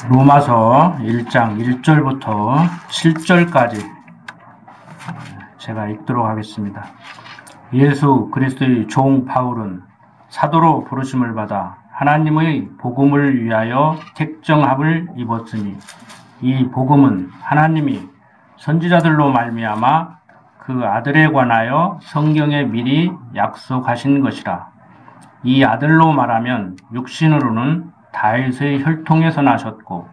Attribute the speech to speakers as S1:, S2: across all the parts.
S1: 로마서 1장 1절부터 7절까지 제가 읽도록 하겠습니다. 예수 그리스도의 종 바울은 사도로 부르심을 받아 하나님의 복음을 위하여 택정함을 입었으니 이 복음은 하나님이 선지자들로 말미암아 그 아들에 관하여 성경에 미리 약속하신 것이라. 이 아들로 말하면 육신으로는 다윗의 혈통에서 나셨고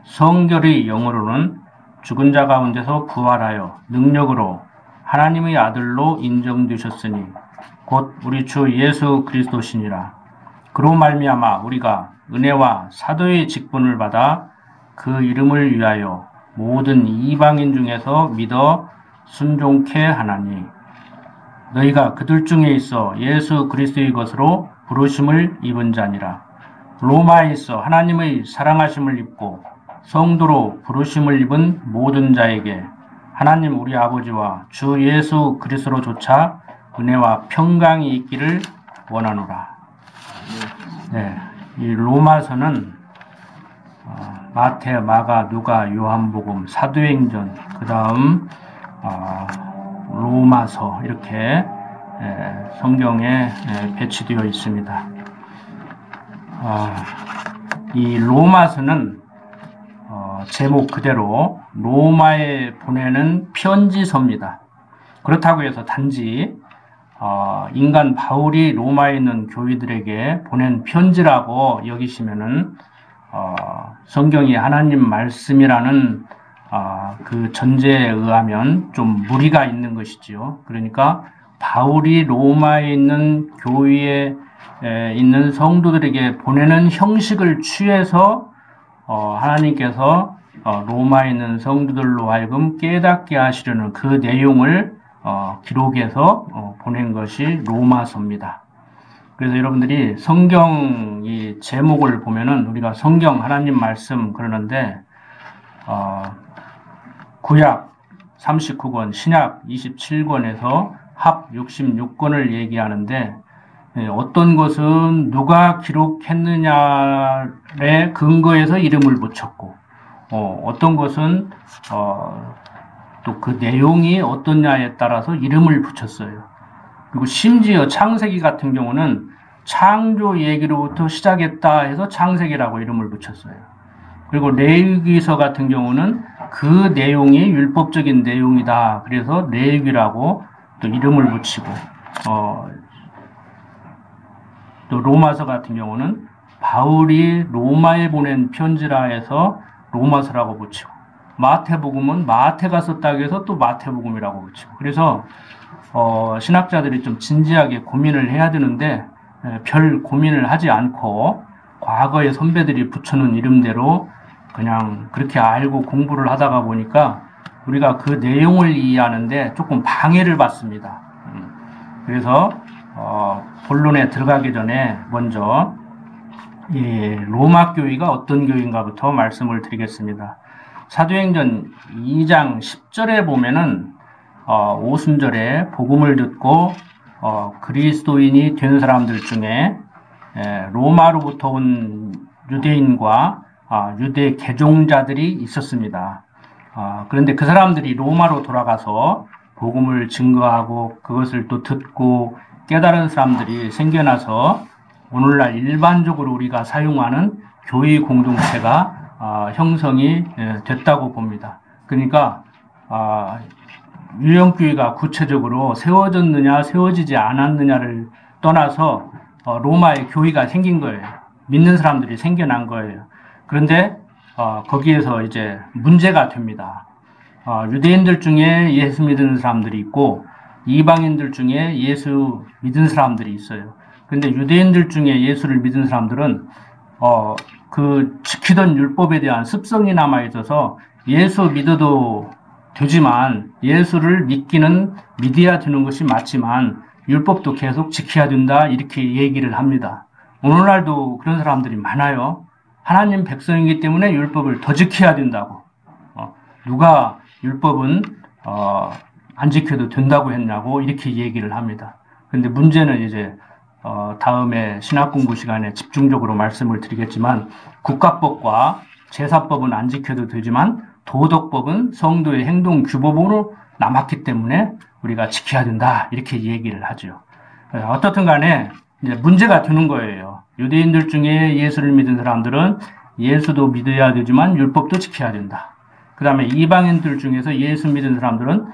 S1: 성결의 영으로는 죽은 자 가운데서 부활하여 능력으로 하나님의 아들로 인정되셨으니 곧 우리 주 예수 그리스도시니라. 그로 말미암아 우리가 은혜와 사도의 직분을 받아 그 이름을 위하여 모든 이방인 중에서 믿어 순종케 하나니 너희가 그들 중에 있어 예수 그리스도의 것으로 부르심을 입은 자니라. 로마에 있어 하나님의 사랑하심을 입고 성도로 부르심을 입은 모든 자에게 하나님 우리 아버지와 주 예수 그리스도로조차 은혜와 평강이 있기를 원하노라. 네, 이 로마서는 마태, 마가, 누가, 요한복음, 사도행전, 그 다음 로마서 이렇게 성경에 배치되어 있습니다. 이 로마서는 제목 그대로 로마에 보내는 편지서입니다. 그렇다고 해서 단지 인간 바울이 로마에 있는 교회들에게 보낸 편지라고 여기시면은 성경이 하나님 말씀이라는 그 전제에 의하면 좀 무리가 있는 것이지요. 그러니까 바울이 로마에 있는 교회에 있는 성도들에게 보내는 형식을 취해서 하나님께서 로마에 있는 성도들로 하여금 깨닫게 하시려는 그 내용을 기록해서 보낸 것이 로마서입니다. 그래서 여러분들이 성경 이 제목을 보면은 우리가 성경 하나님 말씀 그러는데 구약 39권, 신약 27권에서 합 66권을 얘기하는데 어떤 것은 누가 기록했느냐에 근거해서 이름을 붙였고 어떤 것은 또 그 내용이 어떠냐에 따라서 이름을 붙였어요. 그리고 심지어 창세기 같은 경우는 창조 얘기로부터 시작했다 해서 창세기라고 이름을 붙였어요. 그리고 레위기서 같은 경우는 그 내용이 율법적인 내용이다. 그래서 레위기라고 또 이름을 붙이고 또 로마서 같은 경우는 바울이 로마에 보낸 편지라 해서 로마서라고 붙이고 마태복음은 마태가 썼다고 해서 또 마태복음이라고 붙이고 그래서 신학자들이 좀 진지하게 고민을 해야 되는데 별 고민을 하지 않고 과거의 선배들이 붙여놓은 이름대로 그냥 그렇게 알고 공부를 하다가 보니까 우리가 그 내용을 이해하는데 조금 방해를 받습니다. 그래서 본론에 들어가기 전에 먼저 이 로마 교회가 어떤 교회인가부터 말씀을 드리겠습니다. 사도행전 2장 10절에 보면은 오순절에 복음을 듣고 그리스도인이 된 사람들 중에 로마로부터 온 유대인과 유대 개종자들이 있었습니다. 그런데 그 사람들이 로마로 돌아가서 복음을 증거하고 그것을 또 듣고 깨달은 사람들이 생겨나서 오늘날 일반적으로 우리가 사용하는 교회 공동체가 형성이 됐다고 봅니다. 그러니까 유형교회가 구체적으로 세워졌느냐 세워지지 않았느냐를 떠나서 로마에 교회가 생긴 거예요. 믿는 사람들이 생겨난 거예요. 그런데 거기에서 이제 문제가 됩니다. 유대인들 중에 예수 믿는 사람들이 있고 이방인들 중에 예수 믿은 사람들이 있어요. 그런데 유대인들 중에 예수를 믿은 사람들은 그 지키던 율법에 대한 습성이 남아 있어서 예수 믿어도 되지만 예수를 믿어야 되는 것이 맞지만 율법도 계속 지켜야 된다 이렇게 얘기를 합니다. 오늘날도 그런 사람들이 많아요. 하나님 백성이기 때문에 율법을 더 지켜야 된다고. 누가 율법은 안 지켜도 된다고 했냐고 이렇게 얘기를 합니다. 그런데 문제는 이제 다음에 신학공부 시간에 집중적으로 말씀을 드리겠지만 국가법과 제사법은 안 지켜도 되지만 도덕법은 성도의 행동 규범으로 남았기 때문에 우리가 지켜야 된다. 이렇게 얘기를 하죠. 어떻든 간에 이제 문제가 되는 거예요. 유대인들 중에 예수를 믿은 사람들은 예수도 믿어야 되지만 율법도 지켜야 된다. 그 다음에 이방인들 중에서 예수 믿은 사람들은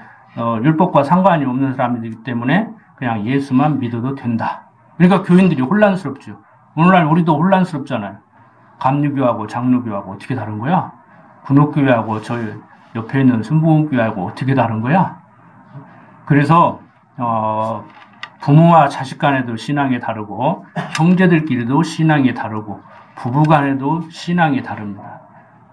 S1: 율법과 상관이 없는 사람이기 때문에 그냥 예수만 믿어도 된다. 그러니까 교인들이 혼란스럽죠. 오늘날 우리도 혼란스럽잖아요. 감리교하고 장로교하고 어떻게 다른 거야? 군옥교회하고 저 옆에 있는 순복음교회하고 어떻게 다른 거야? 그래서 부모와 자식 간에도 신앙이 다르고 형제들끼리도 신앙이 다르고 부부 간에도 신앙이 다릅니다.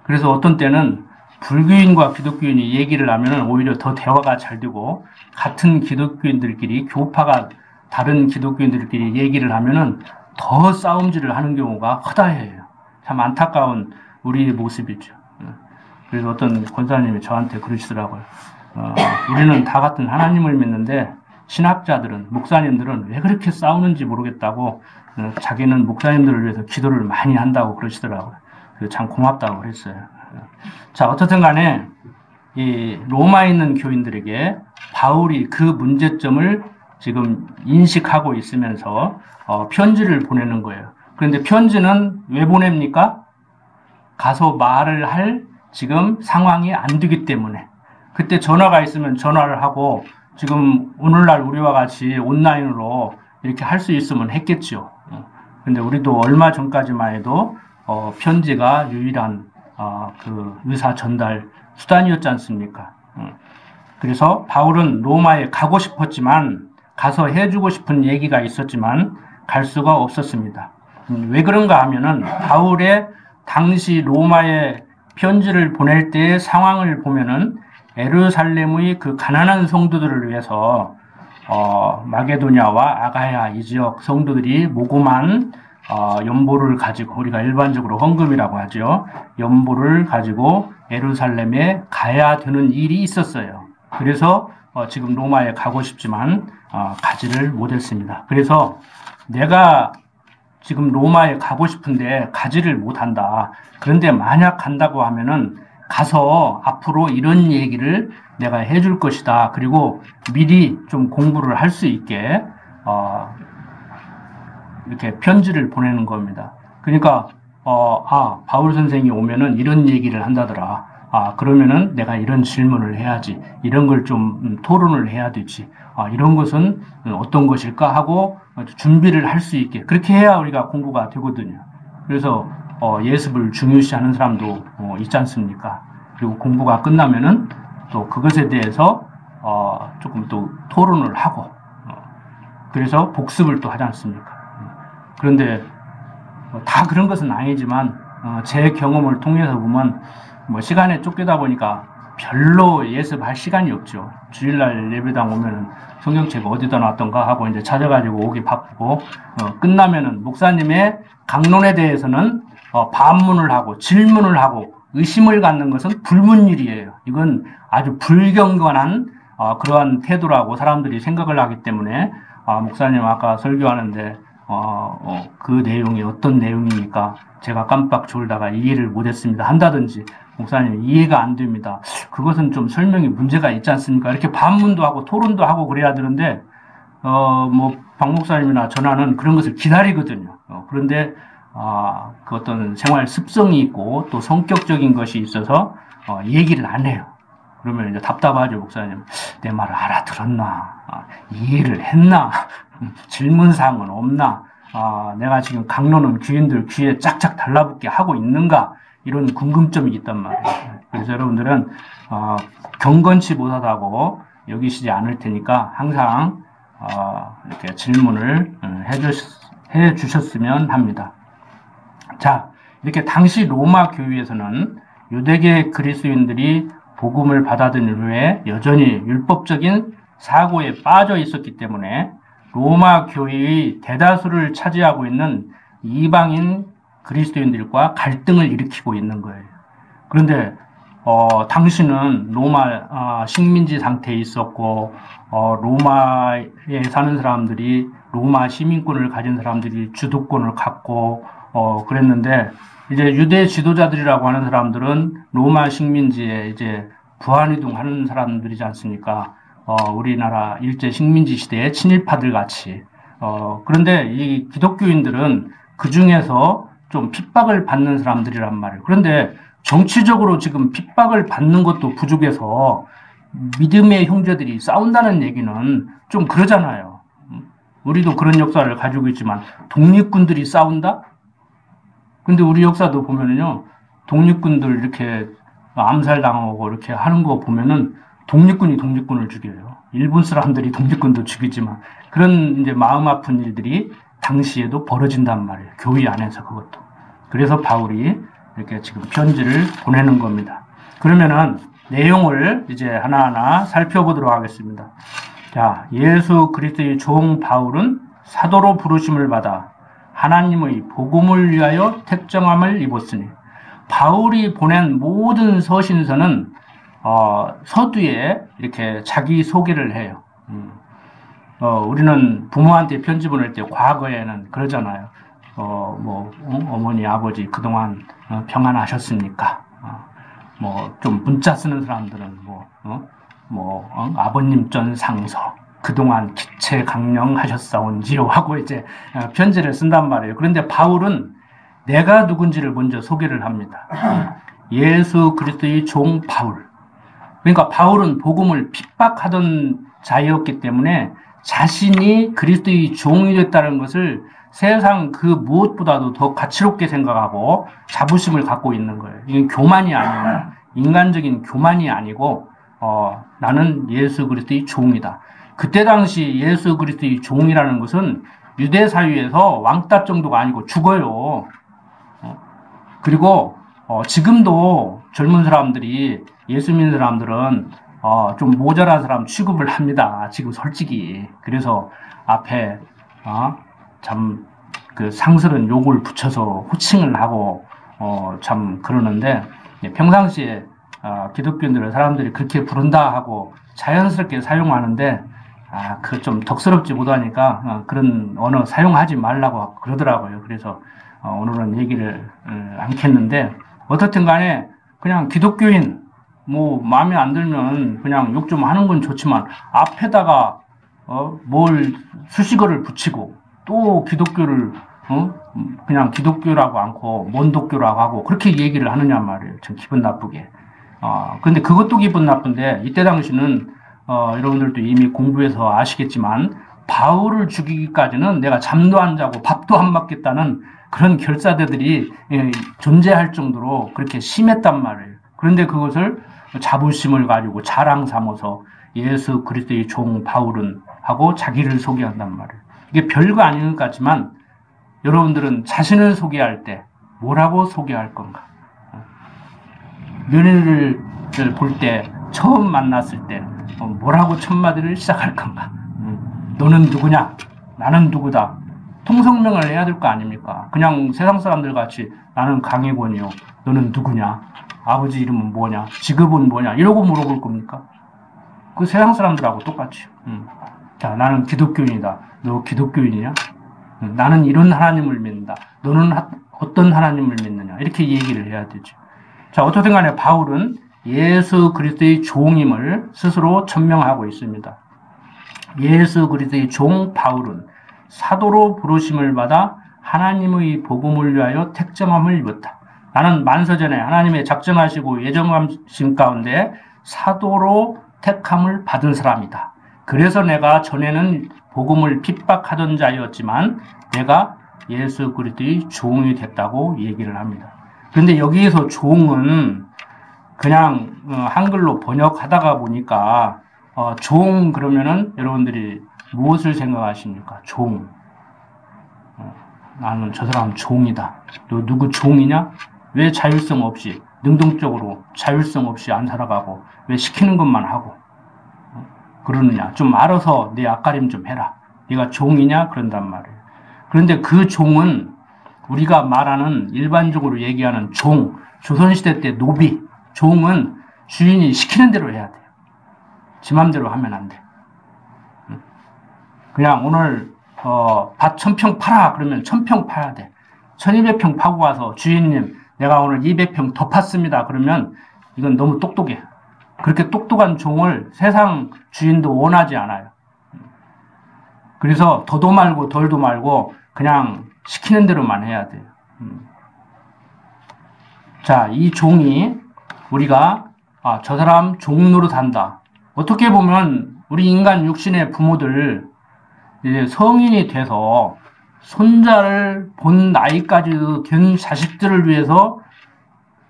S1: 그래서 어떤 때는 불교인과 기독교인이 얘기를 하면 오히려 더 대화가 잘 되고 같은 기독교인들끼리 교파가 다른 기독교인들끼리 얘기를 하면 더 싸움질을 하는 경우가 허다해요. 참 안타까운 우리의 모습이죠. 그래서 어떤 권사님이 저한테 그러시더라고요. 우리는 다 같은 하나님을 믿는데 신학자들은, 목사님들은 왜 그렇게 싸우는지 모르겠다고 자기는 목사님들을 위해서 기도를 많이 한다고 그러시더라고요. 참 고맙다고 그랬어요. 자, 어떻든 간에 이 로마에 있는 교인들에게 바울이 그 문제점을 지금 인식하고 있으면서 편지를 보내는 거예요. 그런데 편지는 왜 보냅니까? 가서 말을 할 지금 상황이 안 되기 때문에. 그때 전화가 있으면 전화를 하고 지금 오늘날 우리와 같이 온라인으로 이렇게 할 수 있으면 했겠죠. 근데 우리도 얼마 전까지만 해도 편지가 유일한 그 의사 전달 수단이었지 않습니까? 그래서 바울은 로마에 가고 싶었지만 가서 해주고 싶은 얘기가 있었지만 갈 수가 없었습니다. 왜 그런가 하면은 바울의 당시 로마에 편지를 보낼 때의 상황을 보면은 예루살렘의 그 가난한 성도들을 위해서 마게도냐와 아가야 이 지역 성도들이 모금한 연보를 가지고, 우리가 일반적으로 헌금이라고 하죠. 연보를 가지고 예루살렘에 가야 되는 일이 있었어요. 그래서 지금 로마에 가고 싶지만 가지를 못했습니다. 그래서 내가 지금 로마에 가고 싶은데 가지를 못한다. 그런데 만약 간다고 하면은 가서 앞으로 이런 얘기를 내가 해줄 것이다. 그리고 미리 좀 공부를 할 수 있게 이렇게 편지를 보내는 겁니다. 그러니까 바울 선생이 오면은 이런 얘기를 한다더라. 그러면은 내가 이런 질문을 해야지. 이런 걸 좀 토론을 해야 되지. 이런 것은 어떤 것일까 하고 준비를 할 수 있게. 그렇게 해야 우리가 공부가 되거든요. 그래서 예습을 중요시하는 사람도 있지 않습니까? 그리고 공부가 끝나면은 또 그것에 대해서 조금 또 토론을 하고 그래서 복습을 또 하지 않습니까? 그런데 다 그런 것은 아니지만 제 경험을 통해서 보면 시간에 쫓기다 보니까 별로 예습할 시간이 없죠. 주일날 예배당 오면은 성경책 어디다 놨던가 하고 이제 찾아가지고 오기 바쁘고 끝나면은 목사님의 강론에 대해서는 반문을 하고 질문을 하고 의심을 갖는 것은 불문율이에요. 이건 아주 불경건한 그러한 태도라고 사람들이 생각을 하기 때문에 목사님 아까 설교하는데 그 내용이 어떤 내용입니까? 제가 깜빡 졸다가 이해를 못했습니다. 한다든지 목사님 이해가 안 됩니다. 그것은 좀 설명이 문제가 있지 않습니까? 이렇게 반문도 하고 토론도 하고 그래야 되는데 박 목사님이나 전하는 그런 것을 기다리거든요. 그런데 그 어떤 생활 습성이 있고 또 성격적인 것이 있어서 얘기를 안 해요. 그러면 이제 답답하죠, 목사님. 내 말을 알아들었나? 이해를 했나? 질문사항은 없나? 내가 지금 강론은 귀인들 귀에 짝짝 달라붙게 하고 있는가? 이런 궁금점이 있단 말이에요. 그래서 여러분들은 경건치 못하다고 여기시지 않을 테니까 항상 이렇게 질문을 해 주셨으면 합니다. 자, 이렇게 당시 로마 교회에서는 유대계 그리스도인들이 복음을 받아들인 후에 여전히 율법적인 사고에 빠져 있었기 때문에 로마 교회의 대다수를 차지하고 있는 이방인 그리스도인들과 갈등을 일으키고 있는 거예요. 그런데 당시는 로마 식민지 상태에 있었고 로마에 사는 사람들이 로마 시민권을 가진 사람들이 주도권을 갖고 그랬는데, 이제 유대 지도자들이라고 하는 사람들은 로마 식민지에 이제 부안이동 하는 사람들이지 않습니까? 우리나라 일제 식민지 시대의 친일파들 같이. 그런데 이 기독교인들은 그 중에서 좀 핍박을 받는 사람들이란 말이에요. 그런데 정치적으로 지금 핍박을 받는 것도 부족해서 믿음의 형제들이 싸운다는 얘기는 좀 그러잖아요. 우리도 그런 역사를 가지고 있지만 독립군들이 싸운다? 근데 우리 역사도 보면은요, 독립군들 이렇게 암살당하고 이렇게 하는 거 보면은 독립군이 독립군을 죽여요. 일본 사람들이 독립군도 죽이지만 그런 이제 마음 아픈 일들이 당시에도 벌어진단 말이에요. 교회 안에서 그것도. 그래서 바울이 이렇게 지금 편지를 보내는 겁니다. 그러면은 내용을 이제 하나하나 살펴보도록 하겠습니다. 자, 예수 그리스도의 종 바울은 사도로 부르심을 받아 하나님의 복음을 위하여 택정함을 입었으니, 바울이 보낸 모든 서신서는 서두에 이렇게 자기 소개를 해요. 우리는 부모한테 편지 보낼 때 과거에는 그러잖아요. 어머니, 아버지 그동안 평안하셨습니까? 좀 문자 쓰는 사람들은 아버님 전 상서 그동안 기체 강령하셨사온지요 하고 이제 편지를 쓴단 말이에요. 그런데 바울은 내가 누군지를 먼저 소개를 합니다. 예수 그리스도의 종 바울. 그러니까 바울은 복음을 핍박하던 자였기 때문에 자신이 그리스도의 종이 됐다는 것을 세상 그 무엇보다도 더 가치롭게 생각하고 자부심을 갖고 있는 거예요. 이건 교만이 아니라 인간적인 교만이 아니고 나는 예수 그리스도의 종이다. 그때 당시 예수 그리스도의 종이라는 것은 유대 사회에서 왕따 정도가 아니고 죽어요. 그리고 지금도 젊은 사람들이 예수 믿는 사람들은 좀 모자란 사람 취급을 합니다. 지금 솔직히. 그래서 앞에 참 그 상스러운 욕을 붙여서 호칭을 하고 참 그러는데, 평상시에 기독교인들은 사람들이 그렇게 부른다 하고 자연스럽게 사용하는데 그 좀 덕스럽지 못하니까 그런 언어 사용하지 말라고 그러더라고요. 그래서 오늘은 얘기를 않겠는데, 어떻든 간에 그냥 기독교인 마음에 안 들면 그냥 욕 좀 하는 건 좋지만 앞에다가 뭘 수식어를 붙이고 또 기독교를 그냥 기독교라고 않고 먼독교라고 하고 그렇게 얘기를 하느냐 말이에요. 좀 기분 나쁘게. 근데 그것도 기분 나쁜데, 이때 당시는 여러분들도 이미 공부해서 아시겠지만 바울을 죽이기까지는 내가 잠도 안 자고 밥도 안 먹겠다는 그런 결사대들이 존재할 정도로 그렇게 심했단 말이에요. 그런데 그것을 자부심을 가지고 자랑 삼아서 예수 그리스도의 종 바울은 하고 자기를 소개한단 말이에요. 이게 별거 아닌 것 같지만 여러분들은 자신을 소개할 때 뭐라고 소개할 건가? 며느리를 볼 때 처음 만났을 때 뭐라고 첫 마디를 시작할 건가? 너는 누구냐? 나는 누구다. 통성명을 해야 될 거 아닙니까? 그냥 세상 사람들 같이 나는 강혜권이요. 너는 누구냐? 아버지 이름은 뭐냐? 직업은 뭐냐? 이러고 물어볼 겁니까? 그 세상 사람들하고 똑같이. 자, 나는 기독교인이다. 너 기독교인이냐? 나는 이런 하나님을 믿는다. 너는 어떤 하나님을 믿느냐? 이렇게 얘기를 해야 되죠. 자, 어떻든 간에 바울은 예수 그리스도의 종임을 스스로 천명하고 있습니다. 예수 그리스도의 종 바울은 사도로 부르심을 받아 하나님의 복음을 위하여 택정함을 입었다. 나는 만서전에 하나님의 작정하시고 예정하신 가운데 사도로 택함을 받은 사람이다. 그래서 내가 전에는 복음을 핍박하던 자였지만 내가 예수 그리스도의 종이 됐다고 얘기를 합니다. 그런데 여기에서 종은 그냥 한글로 번역하다가 보니까 종 그러면은 여러분들이 무엇을 생각하십니까? 종. 나는 저 사람 종이다. 너 누구 종이냐? 왜 자율성 없이 능동적으로 자율성 없이 안 살아가고 왜 시키는 것만 하고 그러느냐? 좀 알아서 내 앞가림 좀 해라. 네가 종이냐? 그런단 말이에요. 그런데 그 종은 우리가 말하는 일반적으로 얘기하는 종, 조선시대 때 노비, 종은 주인이 시키는 대로 해야 돼요. 지 맘대로 하면 안 돼. 그냥 오늘 밭 1000평 팔아 그러면 1000평 파야 돼. 1200평 파고 와서 주인님, 내가 오늘 200평 더 팠습니다. 그러면 이건 너무 똑똑해. 그렇게 똑똑한 종을 세상 주인도 원하지 않아요. 그래서 더도 말고 덜도 말고 그냥 시키는 대로만 해야 돼요. 자, 이 종이 우리가 저 사람 종 노릇한다. 어떻게 보면 우리 인간 육신의 부모들 이제 성인이 돼서 손자를 본 나이까지 된 자식들을 위해서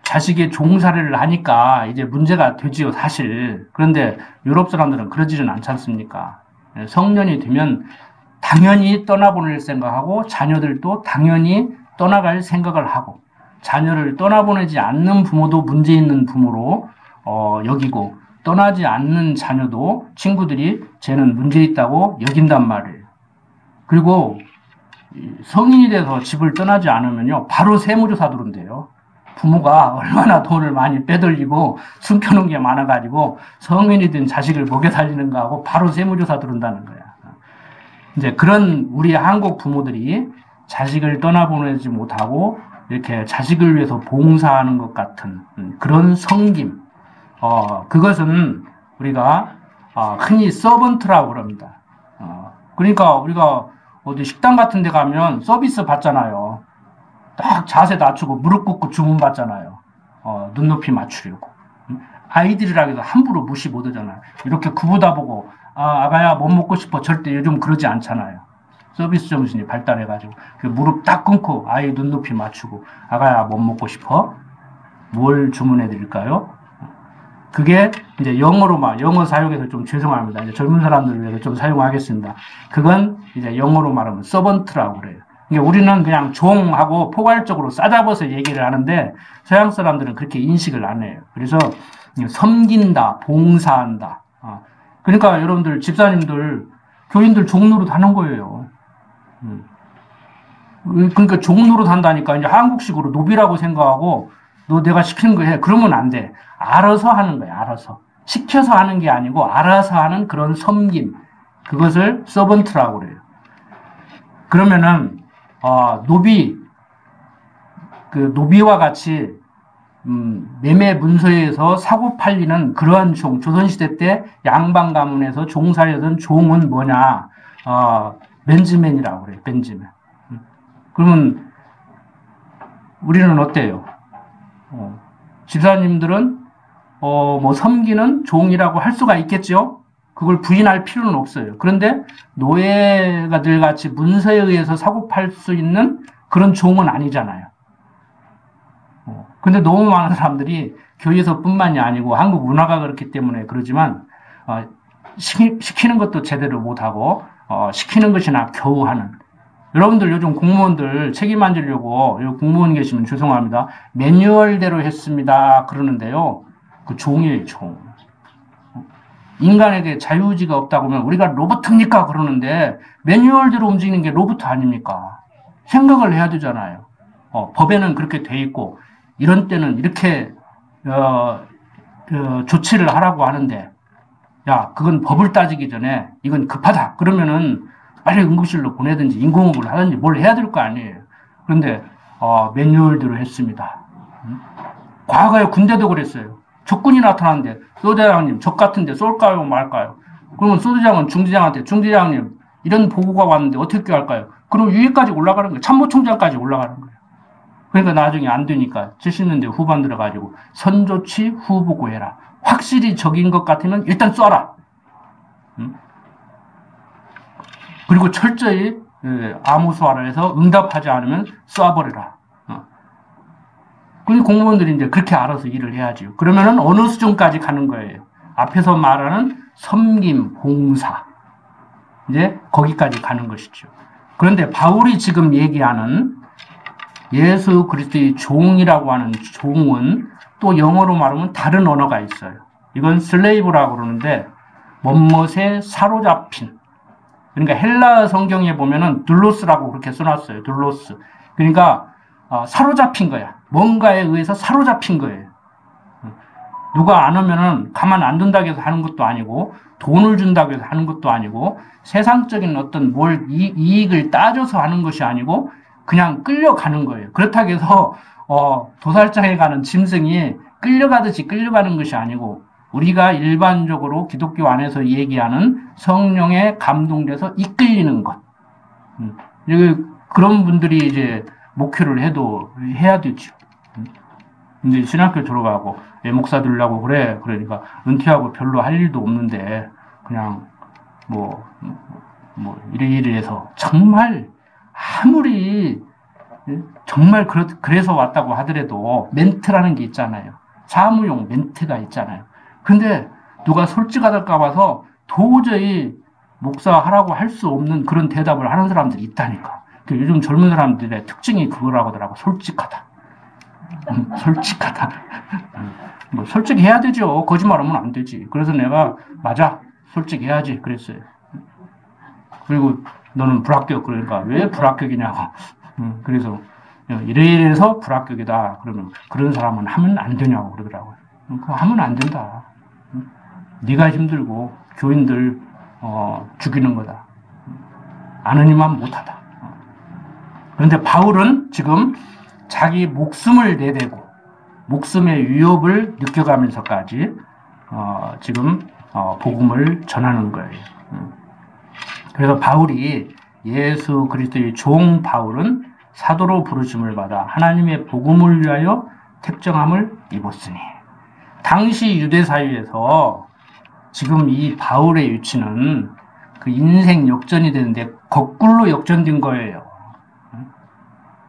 S1: 자식의 종살이를 하니까 이제 문제가 되지요, 사실. 그런데 유럽 사람들은 그러지는 않지 않습니까? 성년이 되면 당연히 떠나보낼 생각하고 자녀들도 당연히 떠나갈 생각을 하고 자녀를 떠나보내지 않는 부모도 문제 있는 부모로 여기고 떠나지 않는 자녀도 친구들이 쟤는 문제 있다고 여긴단 말이에요. 그리고 성인이 돼서 집을 떠나지 않으면요 바로 세무조사 들어온대요. 부모가 얼마나 돈을 많이 빼돌리고 숨겨놓은 게 많아가지고 성인이 된 자식을 먹여 살리는가 하고 바로 세무조사 들어온다는 거야. 이제 그런 우리 한국 부모들이 자식을 떠나보내지 못하고 이렇게 자식을 위해서 봉사하는 것 같은 그런 성김, 그것은 우리가 흔히 서번트라고 그럽니다. 그러니까 우리가 어디 식당 같은 데 가면 서비스 받잖아요. 딱 자세 낮추고 무릎 꿇고 주문 받잖아요. 눈높이 맞추려고. 아이들이라 해서 함부로 무시 못 하잖아요. 이렇게 구부다 보고 아가야 뭐 먹고 싶어 절대 요즘 그러지 않잖아요. 서비스 정신이 발달해가지고 무릎 딱 끊고 아이 눈높이 맞추고 아가야 뭐 먹고 싶어? 뭘 주문해 드릴까요? 그게 이제 영어 사용해서 좀 죄송합니다. 이제 젊은 사람들을 위해서 좀 사용하겠습니다. 그건 이제 영어로 말하면 서번트라고 그래요. 그러니까 우리는 그냥 종하고 포괄적으로 싸잡아서 얘기를 하는데 서양 사람들은 그렇게 인식을 안 해요. 그래서 섬긴다, 봉사한다. 그러니까 여러분들 집사님들 교인들 종노릇 하는 거예요. 그러니까 종노릇 한다니까 이제 한국식으로 노비라고 생각하고 너 내가 시키는 거 해. 그러면 안 돼. 알아서 하는 거야. 알아서. 시켜서 하는 게 아니고 알아서 하는 그런 섬김. 그것을 서번트라고 그래요. 그러면은 노비와 같이 매매 문서에서 사고 팔리는 그러한 종, 조선시대 때 양반 가문에서 종살이던 종은 뭐냐? 벤즈맨이라고 그래요. 벤즈맨. 그러면 우리는 어때요? 집사님들은 뭐 섬기는 종이라고 할 수가 있겠죠. 그걸 부인할 필요는 없어요. 그런데 노예가들 같이 문서에 의해서 사고 팔 수 있는 그런 종은 아니잖아요. 근데 너무 많은 사람들이 교회에서뿐만이 아니고 한국 문화가 그렇기 때문에 그러지만 시키는 것도 제대로 못하고 시키는 것이나 겨우 하는. 여러분들 요즘 공무원들 책임 안 지려고 공무원 계시면 죄송합니다. 매뉴얼대로 했습니다. 그러는데요. 그 종이에요, 종. 인간에게 자유의지가 없다고 하면 우리가 로봇입니까? 그러는데 매뉴얼대로 움직이는 게 로봇 아닙니까? 생각을 해야 되잖아요. 법에는 그렇게 돼 있고 이런 때는 이렇게 조치를 하라고 하는데 야, 그건 법을 따지기 전에 이건 급하다. 그러면은 빨리 응급실로 보내든지 인공호흡을 하든지 뭘 해야 될 거 아니에요. 그런데 매뉴얼대로 했습니다. 과거에 군대도 그랬어요. 적군이 나타났는데 소대장님 적 같은데 쏠까요 말까요? 그러면 소대장은 중대장한테 중대장님 이런 보고가 왔는데 어떻게 할까요? 그럼 위에까지 올라가는 거예요. 참모총장까지 올라가는 거예요. 그러니까 나중에 안 되니까 70년대 후반 들어가지고 선조치 후보고해라. 확실히 적인 것 같으면 일단 쏴라. 그리고 철저히 암호소화를 해서 응답하지 않으면 쏴버려라. 그리고 공무원들이 이제 그렇게 알아서 일을 해야죠. 그러면은 어느 수준까지 가는 거예요. 앞에서 말하는 섬김, 봉사. 이제 거기까지 가는 것이죠. 그런데 바울이 지금 얘기하는 예수 그리스도의 종이라고 하는 종은 또 영어로 말하면 다른 언어가 있어요. 이건 슬레이브라고 그러는데 멋멋에 사로잡힌. 그러니까 헬라 성경에 보면은 둘로스라고 그렇게 써놨어요. 둘로스. 그러니까 사로잡힌 거야. 뭔가에 의해서 사로잡힌 거예요. 누가 안 오면은 가만 안 둔다고 해서 하는 것도 아니고 돈을 준다고 해서 하는 것도 아니고 세상적인 어떤 뭘 이익을 따져서 하는 것이 아니고 그냥 끌려가는 거예요. 그렇다고 해서 도살장에 가는 짐승이 끌려가듯이 끌려가는 것이 아니고 우리가 일반적으로 기독교 안에서 얘기하는 성령에 감동돼서 이끌리는 것. 그런 분들이 이제 목회를 해야 되죠. 이제 신학교 졸업하고 목사 되려고 그래. 그러니까 은퇴하고 별로 할 일도 없는데 그냥 이래 해서 정말 아무리 정말 그래서 왔다고 하더라도 멘트라는 게 있잖아요. 사무용 멘트가 있잖아요. 근데 누가 솔직하달까 봐서 도저히 목사하라고 할 수 없는 그런 대답을 하는 사람들이 있다니까. 요즘 젊은 사람들의 특징이 그거라고 하더라고. 솔직하다. 솔직하다. 솔직해야 되죠. 거짓말하면 안 되지. 그래서 내가 맞아. 솔직해야지. 그랬어요. 그리고 너는 불합격. 그러니까 왜 불합격이냐고. 그래서 이래서 불합격이다. 그러면 그런 사람은 하면 안 되냐고 그러더라고요. 그거 하면 안 된다. 네가 힘들고 교인들 죽이는 거다. 아느니만 못하다. 그런데 바울은 지금 자기 목숨을 내대고 목숨의 위협을 느껴가면서까지 지금 복음을 전하는 거예요. 그래서 바울이 예수 그리스도의 종 바울은 사도로 부르심을 받아 하나님의 복음을 위하여 택정함을 입었으니 당시 유대 사회에서 지금 이 바울의 위치는 그 인생 역전이 되는데 거꾸로 역전된 거예요.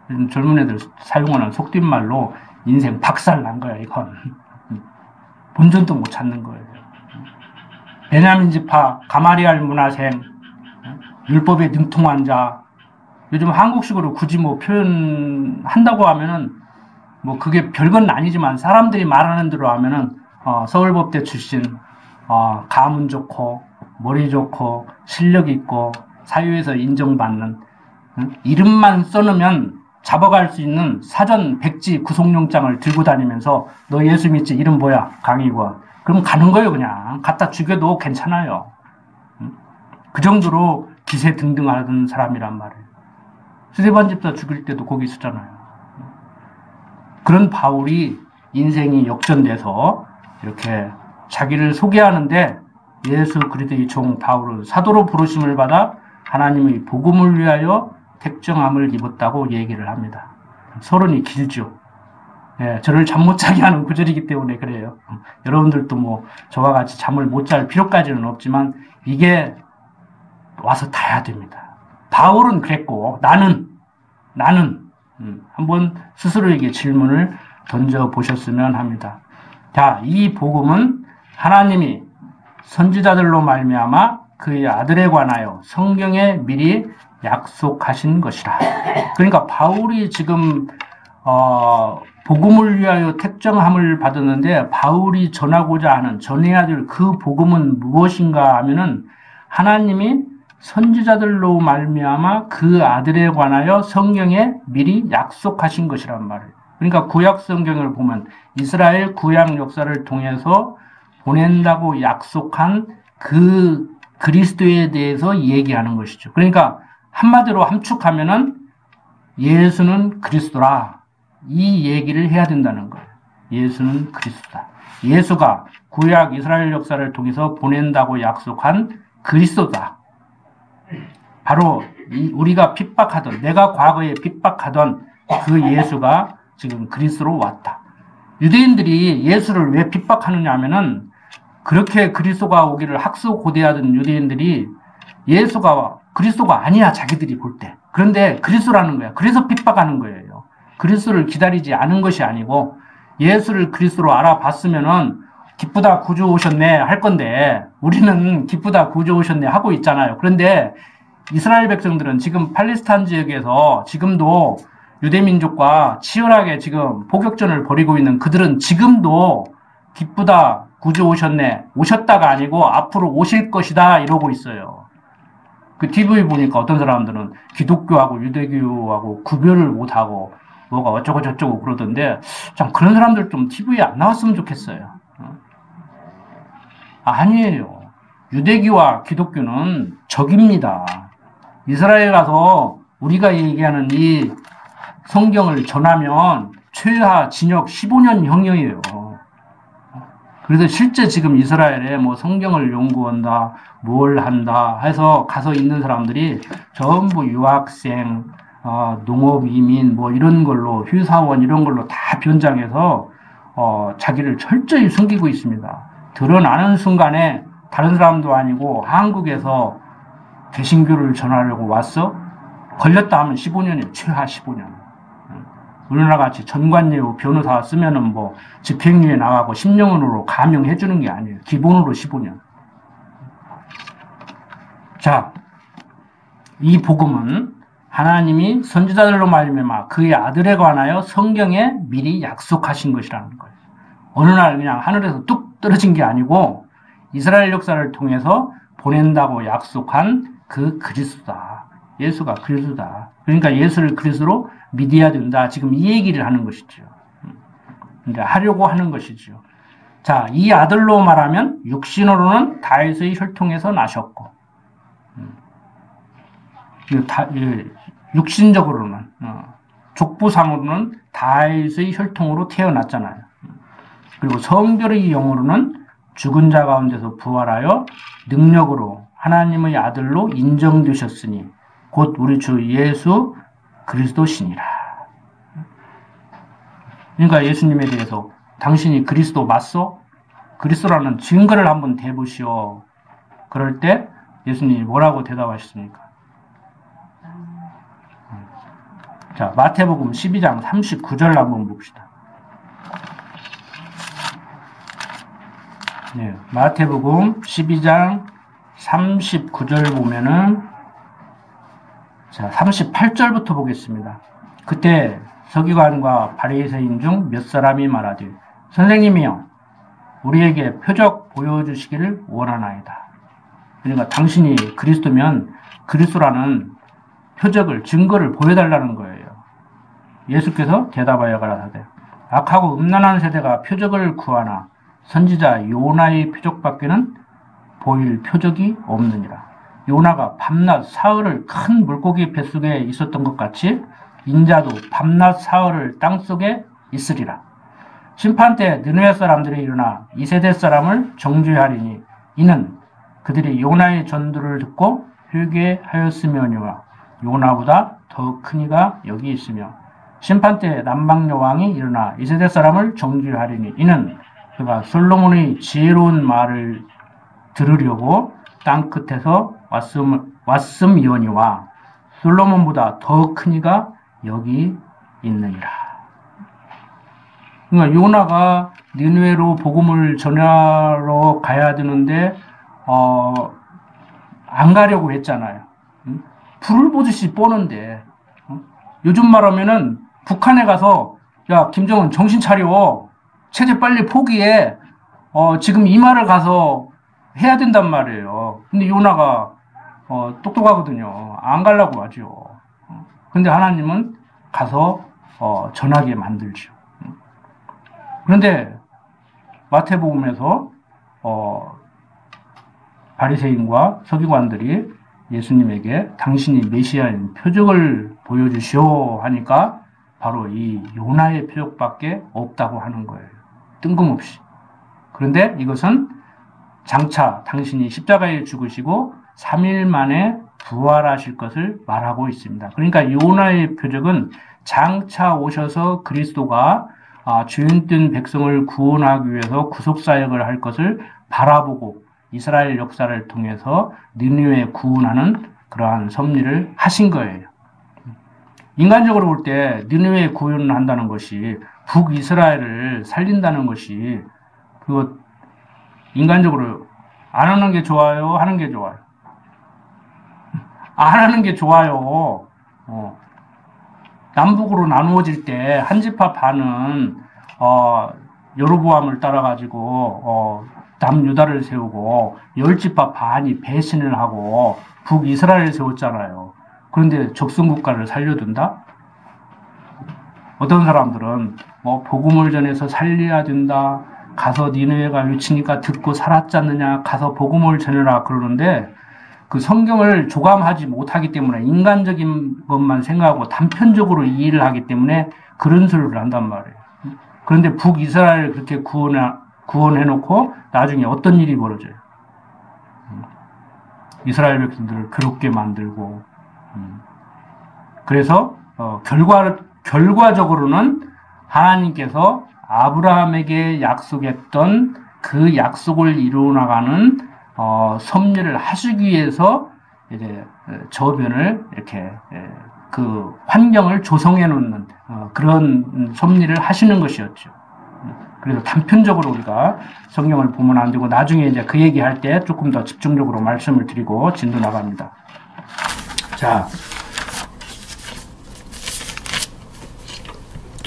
S1: 요즘 젊은 애들 사용하는 속된 말로 인생 박살 난 거야, 이건. 본전도 못 찾는 거예요. 베냐민 지파, 가마리알 문화생, 율법에 능통한 자, 요즘 한국식으로 굳이 표현한다고 하면은, 그게 별건 아니지만, 사람들이 말하는 대로 하면은, 서울법대 출신, 가문 좋고, 머리 좋고, 실력 있고, 사회에서 인정받는, 이름만 써놓으면 잡아갈 수 있는 사전 백지 구속영장을 들고 다니면서 너 예수 믿지? 이름 뭐야? 강희권. 그럼 가는 거예요, 그냥. 갖다 죽여도 괜찮아요. 그 정도로 기세 등등하던 사람이란 말이에요. 스데반 집사 죽일 때도 거기 있었잖아요. 그런 바울이 인생이 역전돼서 이렇게 자기를 소개하는데 예수 그리스도의 종 바울은 사도로 부르심을 받아 하나님의 복음을 위하여 택정함을 입었다고 얘기를 합니다. 서론이 길죠. 예, 저를 잠 못 자게 하는 구절이기 때문에 그래요. 여러분들도 저와 같이 잠을 못 잘 필요까지는 없지만 이게 와서 타야 됩니다. 바울은 그랬고 나는 한번 스스로에게 질문을 던져보셨으면 합니다. 자, 이 복음은 하나님이 선지자들로 말미암아 그의 아들에 관하여 성경에 미리 약속하신 것이라. 그러니까 바울이 지금 복음을 위하여 택정함을 받았는데 바울이 전해야 될 그 복음은 무엇인가 하면은 하나님이 선지자들로 말미암아 그 아들에 관하여 성경에 미리 약속하신 것이란 말이에요. 그러니까 구약 성경을 보면 이스라엘 구약 역사를 통해서 보낸다고 약속한 그 그리스도에 대해서 얘기하는 것이죠. 그러니까 한마디로 함축하면은 예수는 그리스도라. 이 얘기를 해야 된다는 거예요. 예수는 그리스도다. 예수가 구약 이스라엘 역사를 통해서 보낸다고 약속한 그리스도다. 바로 우리가 핍박하던, 내가 과거에 핍박하던 그 예수가 지금 그리스도로 왔다. 유대인들이 예수를 왜 핍박하느냐 하면은 그렇게 그리스도가 오기를 학수고대하던 유대인들이 예수가 그리스도가 아니야, 자기들이 볼 때. 그런데 그리스도라는 거야. 그래서 핍박하는 거예요. 그리스도를 기다리지 않은 것이 아니고 예수를 그리스도로 알아봤으면은 기쁘다 구주 오셨네 할 건데 우리는 기쁘다 구주 오셨네 하고 있잖아요. 그런데 이스라엘 백성들은 지금 팔레스타인 지역에서 지금도 유대민족과 치열하게 지금 포격전을 벌이고 있는 그들은 지금도 기쁘다 구주 오셨네, 오셨다가 아니고 앞으로 오실 것이다 이러고 있어요. 그 TV 보니까 어떤 사람들은 기독교하고 유대교하고 구별을 못하고 뭐가 어쩌고 저쩌고 그러던데 참 그런 사람들 좀 TV에 안 나왔으면 좋겠어요. 아니에요. 유대교와 기독교는 적입니다. 이스라엘 가서 우리가 얘기하는 이 성경을 전하면 최하 징역 15년 형량이에요. 그래서 실제 지금 이스라엘에 뭐 성경을 연구한다, 뭘 한다 해서 가서 있는 사람들이 전부 유학생, 농업 이민 뭐 이런 걸로 휴사원 이런 걸로 다 변장해서 자기를 철저히 숨기고 있습니다. 드러나는 순간에 다른 사람도 아니고 한국에서 개신교를 전하려고 왔어? 걸렸다 하면 15년이에요. 최하 15년. 우리나라 같이 전관예우 변호사 쓰면은 뭐 집행유예 나가고 10년으로 감형해 주는 게 아니에요. 기본으로 15년. 자, 이 복음은 하나님이 선지자들로 말미암아 그의 아들에 관하여 성경에 미리 약속하신 것이라는 거예요. 어느 날 그냥 하늘에서 뚝 떨어진 게 아니고 이스라엘 역사를 통해서 보낸다고 약속한 그 그리스도다. 예수가 그리스도다. 그러니까 예수를 그리스도로 믿어야 된다. 지금 이 얘기를 하는 것이죠. 그러니까 하려고 하는 것이죠. 자, 이 아들로 말하면 육신으로는 다윗의 혈통에서 나셨고, 육신적으로는 족부상으로는 다윗의 혈통으로 태어났잖아요. 그리고 성결의 영으로는 죽은 자 가운데서 부활하여 능력으로 하나님의 아들로 인정되셨으니 곧 우리 주 예수 그리스도시니라. 그러니까 예수님에 대해서 당신이 그리스도 맞소? 그리스도라는 증거를 한번 대보시오. 그럴 때 예수님이 뭐라고 대답하셨습니까? 자, 마태복음 12장 39절 한번 봅시다. 네, 마태복음 12장 39절 보면은 자, 38절부터 보겠습니다. 그때 서기관과 바리새인 중 몇 사람이 말하되 선생님이여 우리에게 표적 보여주시기를 원하나이다. 그러니까 당신이 그리스도면 그리스도라는 표적을 증거를 보여달라는 거예요. 예수께서 대답하여 가라사대 악하고 음란한 세대가 표적을 구하나 선지자 요나의 표적밖에는 보일 표적이 없느니라. 요나가 밤낮 사흘을 큰 물고기 뱃속에 있었던 것 같이 인자도 밤낮 사흘을 땅속에 있으리라. 심판 때 느느웨 사람들이 일어나 이 세대 사람을 정죄하리니 이는 그들이 요나의 전도를 듣고 회개하였으며니와 요나보다 더 큰 이가 여기 있으며 심판 때 남방 여왕이 일어나 이 세대 사람을 정죄하리니 이는 그가 솔로몬의 지혜로운 말을 들으려고 땅 끝에서 왔음이오니와 솔로몬보다 더 큰 이가 여기 있느니라. 그러니까 요나가 니느웨로 복음을 전하러 가야 되는데 안 가려고 했잖아요. 불을 보듯이 뽀는데 요즘 말하면은 북한에 가서 야 김정은 정신 차려 체제 빨리 포기해 지금 이 말을 가서 해야 된단 말이에요. 근데 요나가 똑똑하거든요. 안 가려고 하죠. 근데 하나님은 가서 전하게 만들죠. 그런데 마태복음에서 바리새인과 서기관들이 예수님에게 당신이 메시아인 표적을 보여주시오 하니까 바로 이 요나의 표적밖에 없다고 하는 거예요. 뜬금없이. 그런데 이것은 장차 당신이 십자가에 죽으시고 3일 만에 부활하실 것을 말하고 있습니다. 그러니까 요나의 표적은 장차 오셔서 그리스도가 죄인된 백성을 구원하기 위해서 구속사역을 할 것을 바라보고 이스라엘 역사를 통해서 니느웨 구원하는 그러한 섭리를 하신 거예요. 인간적으로 볼 때 니느웨 구원을 한다는 것이 북이스라엘을 살린다는 것이 그거 인간적으로 안 하는 게 좋아요? 하는 게 좋아요? 안 하는 게 좋아요. 남북으로 나누어질 때 한 지파 반은 여로보암을 따라가지고 남유다를 세우고 10지파 반이 배신을 하고 북이스라엘을 세웠잖아요. 그런데 적성국가를 살려둔다? 어떤 사람들은 복음을 전해서 살려야 된다. 가서 니느웨가 외치니까 듣고 살았지 않느냐. 가서 복음을 전해라 그러는데 그 성경을 조감하지 못하기 때문에 인간적인 것만 생각하고 단편적으로 이해를 하기 때문에 그런 소리를 한단 말이에요. 그런데 북이스라엘을 그렇게 구원해놓고 나중에 어떤 일이 벌어져요? 이스라엘 백성들을 괴롭게 만들고, 그래서 결과적으로는 하나님께서 아브라함에게 약속했던 그 약속을 이루어나가는 섭리를 하시기 위해서 이제 저변을 이렇게 그 환경을 조성해 놓는 그런 섭리를 하시는 것이었죠. 그래서 단편적으로 우리가 성경을 보면 안 되고 나중에 이제 그 얘기할 때 조금 더 집중적으로 말씀을 드리고 진도 나갑니다. 자,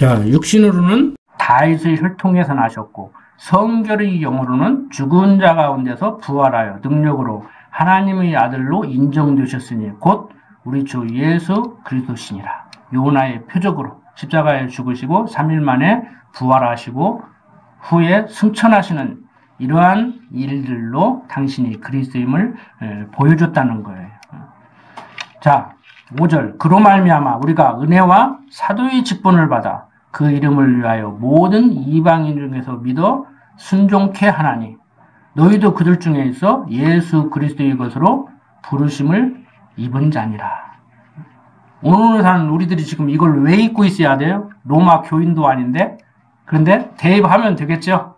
S1: 육신으로는 다윗의 혈통에서 나셨고 성결의 영으로는 죽은 자 가운데서 부활하여 능력으로 하나님의 아들로 인정되셨으니 곧 우리 주 예수 그리스도시니라. 요나의 표적으로 십자가에 죽으시고 3일 만에 부활하시고 후에 승천하시는 이러한 일들로 당신이 그리스도임을 보여줬다는 거예요. 자, 5절 그로 말미암아 우리가 은혜와 사도의 직분을 받아 그 이름을 위하여 모든 이방인 중에서 믿어 순종케 하나니 너희도 그들 중에 있어 예수 그리스도의 것으로 부르심을 입은 자니라. 오늘 사는 우리들이 지금 이걸 왜 입고 있어야 돼요? 로마 교인도 아닌데. 그런데 대입하면 되겠죠.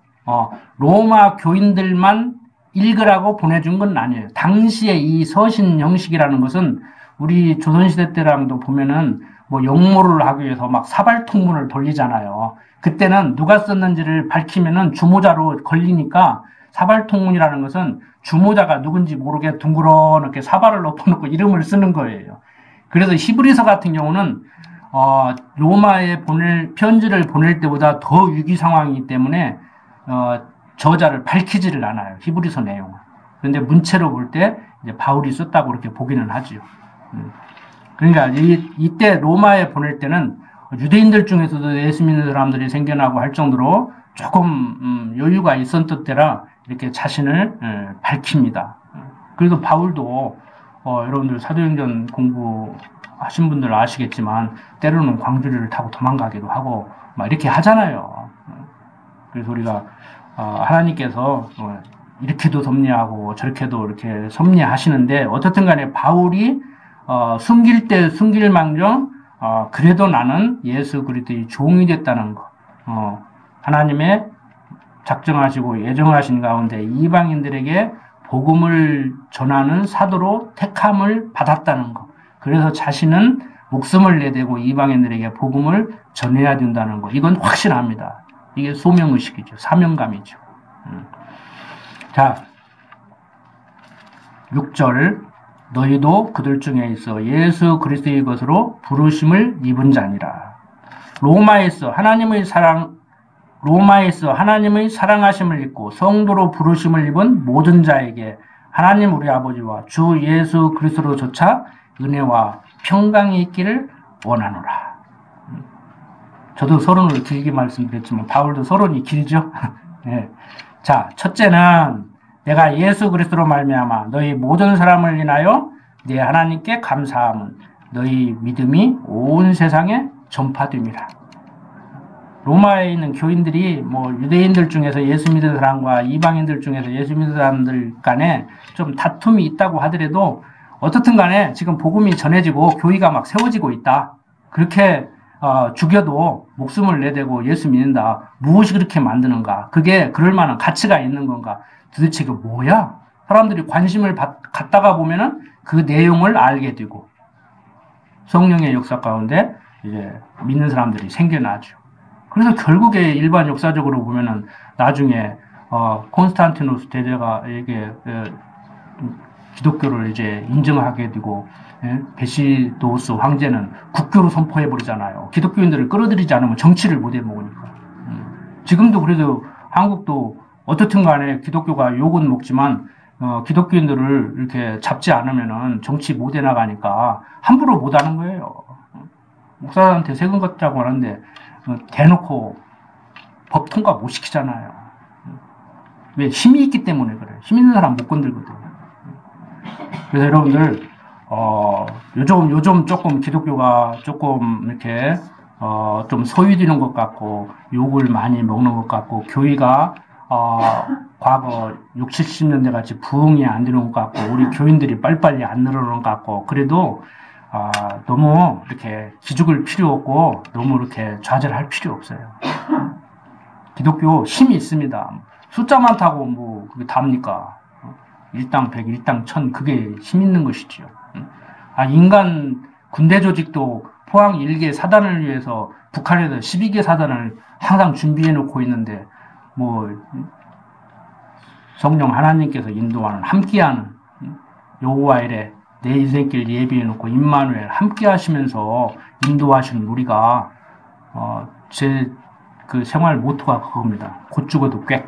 S1: 로마 교인들만 읽으라고 보내준 건 아니에요. 당시에 이 서신 형식이라는 것은 우리 조선시대 때랑도 보면은 뭐 용모를 하기 위해서 막 사발통문을 돌리잖아요. 그때는 누가 썼는지를 밝히면은 주모자로 걸리니까 사발통문이라는 것은 주모자가 누군지 모르게 둥그렇게 사발을 엎어놓고 이름을 쓰는 거예요. 그래서 히브리서 같은 경우는 로마에 편지를 보낼 때보다 더 위기 상황이기 때문에 저자를 밝히지를 않아요. 히브리서 내용은. 그런데 문체로 볼 때 이제 바울이 썼다고 그렇게 보기는 하죠. 그러니까 이때 로마에 보낼 때는 유대인들 중에서도 예수 믿는 사람들이 생겨나고 할 정도로 조금 여유가 있었던 때라 이렇게 자신을 밝힙니다. 그래도 바울도 여러분들 사도행전 공부하신 분들 아시겠지만 때로는 광주리를 타고 도망가기도 하고 막 이렇게 하잖아요. 그래서 우리가 하나님께서 이렇게도 섭리하고 저렇게도 이렇게 섭리하시는데 어떻든 간에 바울이 숨길 때 숨길망정 그래도 나는 예수 그리스도의 종이 됐다는 거. 하나님의 작정하시고 예정하신 가운데 이방인들에게 복음을 전하는 사도로 택함을 받았다는 거. 그래서 자신은 목숨을 내대고 이방인들에게 복음을 전해야 된다는 거. 이건 확실합니다. 이게 소명의식이죠. 사명감이죠. 자, 6절 너희도 그들 중에 있어 예수 그리스도의 것으로 부르심을 입은 자니라. 로마에서 하나님의 사랑하심을 입고 성도로 부르심을 입은 모든 자에게 하나님 우리 아버지와 주 예수 그리스도로조차 은혜와 평강이 있기를 원하노라. 저도 서론을 길게 말씀드렸지만 바울도 서론이 길죠. 네. 자, 첫째는 내가 예수 그리스도로 말미암아 너희 모든 사람을 인하여 내 하나님께 감사함은 너희 믿음이 온 세상에 전파됨이라. 로마에 있는 교인들이 뭐 유대인들 중에서 예수 믿는 사람과 이방인들 중에서 예수 믿는 사람들 간에 좀 다툼이 있다고 하더라도 어떻든 간에 지금 복음이 전해지고 교회가 막 세워지고 있다. 그렇게 죽여도 목숨을 내대고 예수 믿는다. 무엇이 그렇게 만드는가? 그게 그럴 만한 가치가 있는 건가? 도대체 그 뭐야? 사람들이 관심을 갖다가 보면은 그 내용을 알게 되고 성령의 역사 가운데 이제 믿는 사람들이 생겨나죠. 그래서 결국에 일반 역사적으로 보면은 나중에 콘스탄티누스 대제가 이게 기독교를 이제 인정하게 되고 베시도스 황제는 국교로 선포해 버리잖아요. 기독교인들을 끌어들이지 않으면 정치를 못 해먹으니까. 지금도 그래도 한국도 어떻든 간에 기독교가 욕은 먹지만 기독교인들을 이렇게 잡지 않으면은 정치 못 해나가니까 함부로 못 하는 거예요. 목사한테 세금 걷자고 하는데 대놓고 법 통과 못 시키잖아요. 왜? 힘이 있기 때문에 그래요. 힘 있는 사람 못 건들거든요. 그래서 여러분들 요즘 조금 기독교가 조금 이렇게 좀 소외되는 것 같고 욕을 많이 먹는 것 같고 교회가 과거 6, 70년대 같이 부흥이 안 되는 것 같고 우리 교인들이 빨리빨리 안 늘어나는 것 같고 그래도 너무 이렇게 기죽을 필요 없고 너무 이렇게 좌절할 필요 없어요. 기독교 힘이 있습니다. 숫자 많다고 뭐 그게 답니까? 일당 100, 일당 1000 그게 힘 있는 것이지요. 인간 군대 조직도 포항 1개 사단을 위해서 북한에서 12개 사단을 항상 준비해 놓고 있는데 뭐 성령 하나님께서 인도하는 함께하는 여호와 이레 내 인생길 예비해 놓고 임마누엘 함께 하시면서 인도하시는 우리가 제 그 생활 모토가 그겁니다. 곧 죽어도 꽥.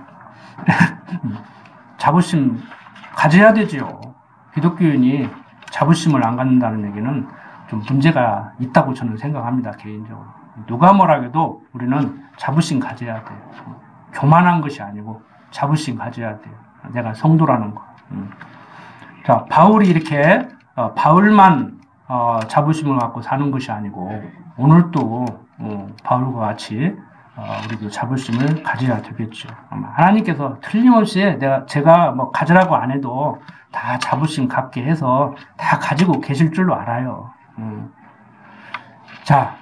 S1: 자부심 가져야 되지요. 기독교인이 자부심을 안 갖는다는 얘기는 좀 문제가 있다고 저는 생각합니다. 개인적으로. 누가 뭐라 해도 우리는 자부심 가져야 돼요. 교만한 것이 아니고 자부심 가져야 돼요. 내가 성도라는 거. 자, 바울이 이렇게 바울만 자부심을 갖고 사는 것이 아니고 오늘도 바울과 같이 우리도 자부심을 가져야 되겠죠. 하나님께서 틀림없이 제가 뭐 가지라고 안 해도 다 자부심 갖게 해서 다 가지고 계실 줄로 알아요. 자,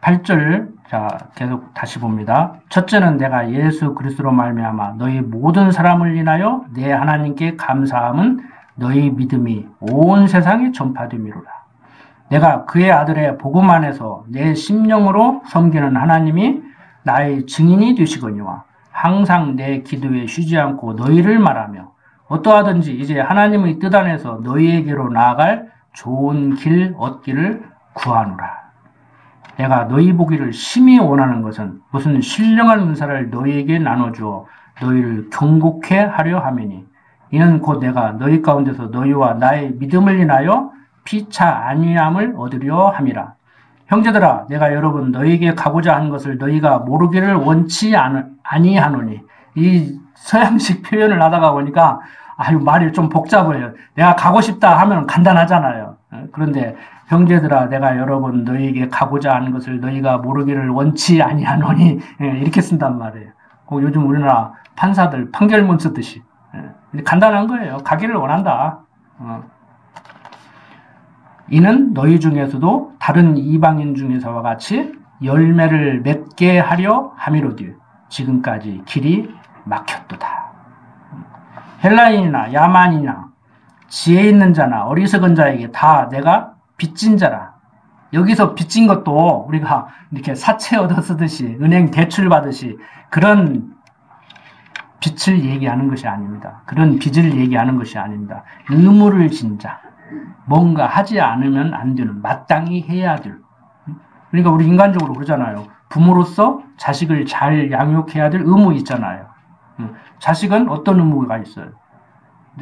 S1: 8절 자 계속 다시 봅니다. 첫째는 내가 예수 그리스도로 말미암아 너희 모든 사람을 인하여 내 하나님께 감사함은 너희 믿음이 온 세상에 전파됨이로라. 내가 그의 아들의 복음 안에서 내 심령으로 섬기는 하나님이 나의 증인이 되시거니와 항상 내 기도에 쉬지 않고 너희를 말하며 어떠하든지 이제 하나님의 뜻 안에서 너희에게로 나아갈 좋은 길 얻기를 구하노라. 내가 너희 보기를 심히 원하는 것은 무슨 신령한 은사를 너희에게 나눠주어 너희를 경고케 하려 함이니 이는 곧 내가 너희 가운데서 너희와 나의 믿음을 인하여 피차 아니함을 얻으려 함이라. 형제들아 내가 여러분 너희에게 가고자 한 것을 너희가 모르기를 원치 아니하노니 이 서양식 표현을 하다가 보니까 말이 좀 복잡해요. 내가 가고 싶다 하면 간단하잖아요. 그런데 형제들아 내가 여러분 너희에게 가고자 하는 것을 너희가 모르기를 원치 아니하노니 이렇게 쓴단 말이에요. 요즘 우리나라 판사들 판결문 쓰듯이 간단한 거예요. 가기를 원한다. 이는 너희 중에서도 다른 이방인 중에서와 같이 열매를 맺게 하려 함이로되 지금까지 길이 막혔도다. 헬라인이나 야만이나 지혜 있는 자나 어리석은 자에게 다 내가 빚진 자라. 여기서 빚진 것도 우리가 이렇게 사채 얻어 쓰듯이 은행 대출 받듯이 그런 빚을 얘기하는 것이 아닙니다. 그런 빚을 얘기하는 것이 아닙니다. 의무를 진 자. 뭔가 하지 않으면 안 되는 마땅히 해야 될. 그러니까 우리 인간적으로 그러잖아요. 부모로서 자식을 잘 양육해야 될 의무 있잖아요. 자식은 어떤 의무가 있어요?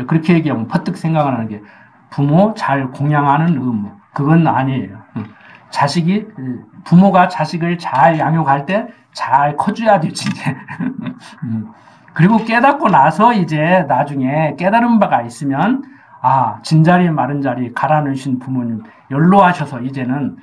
S1: 그렇게 얘기하면 퍼뜩 생각하는 게 부모 잘 공양하는 의무. 그건 아니에요. 자식이 부모가 자식을 잘 양육할 때 잘 커줘야 되지. 그리고 깨닫고 나서 이제 나중에 깨달은 바가 있으면 진자리 마른 자리 가라앉으신 부모님 연로하셔서 이제는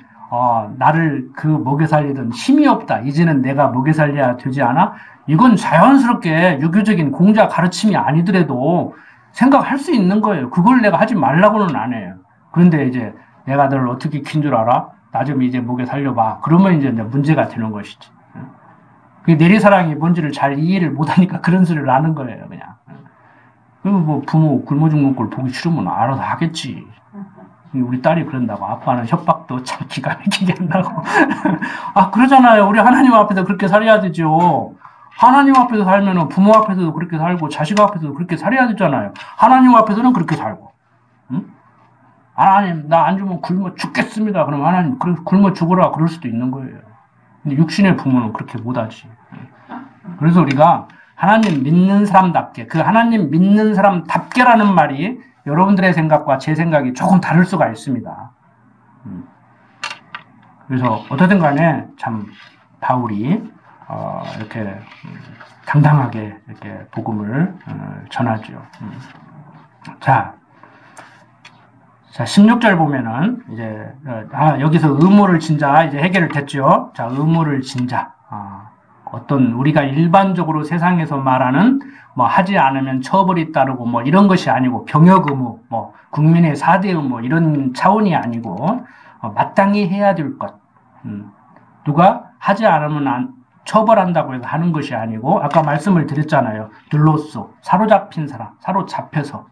S1: 나를 먹여 살리던 힘이 없다. 이제는 내가 먹여 살려야 되지 않아? 이건 자연스럽게 유교적인 공자 가르침이 아니더라도 생각할 수 있는 거예요. 그걸 내가 하지 말라고는 안 해요. 그런데 이제 내가 너를 어떻게 킨 줄 알아? 나 좀 이제 먹여 살려봐. 그러면 이제 문제가 되는 것이지. 내리사랑이 뭔지를 잘 이해를 못하니까 그런 소리를 하는 거예요, 그냥. 그리고 뭐 부모 굶어 죽는 꼴 보기 싫으면 알아서 하겠지. 우리 딸이 그런다고. 아빠는 협박도 참 기가 막히게 한다고. 그러잖아요. 우리 하나님 앞에서 그렇게 살아야 되죠. 하나님 앞에서 살면은 부모 앞에서도 그렇게 살고 자식 앞에서도 그렇게 살아야 되잖아요. 하나님 앞에서는 그렇게 살고. 응? 하나님 나 안 주면 굶어 죽겠습니다. 그럼 하나님 굶어 죽어라 그럴 수도 있는 거예요. 근데 육신의 부모는 그렇게 못하지. 그래서 우리가 하나님 믿는 사람답게 그 하나님 믿는 사람답게라는 말이 여러분들의 생각과 제 생각이 조금 다를 수가 있습니다. 그래서 어떻든 간에 참 바울이 이렇게 당당하게 이렇게 복음을 전하죠. 자, 자, 16절 보면은, 이제, 여기서 의무를 진자, 이제 해결을 됐죠. 자, 의무를 진자. 어떤, 우리가 일반적으로 세상에서 말하는, 뭐, 하지 않으면 처벌이 따르고, 뭐, 이런 것이 아니고, 병역 의무, 뭐, 국민의 4대 의무, 이런 차원이 아니고, 마땅히 해야 될 것. 누가 하지 않으면 처벌한다고 해서 하는 것이 아니고, 아까 말씀을 드렸잖아요. 들로써, 사로잡힌 사람, 사로잡혀서.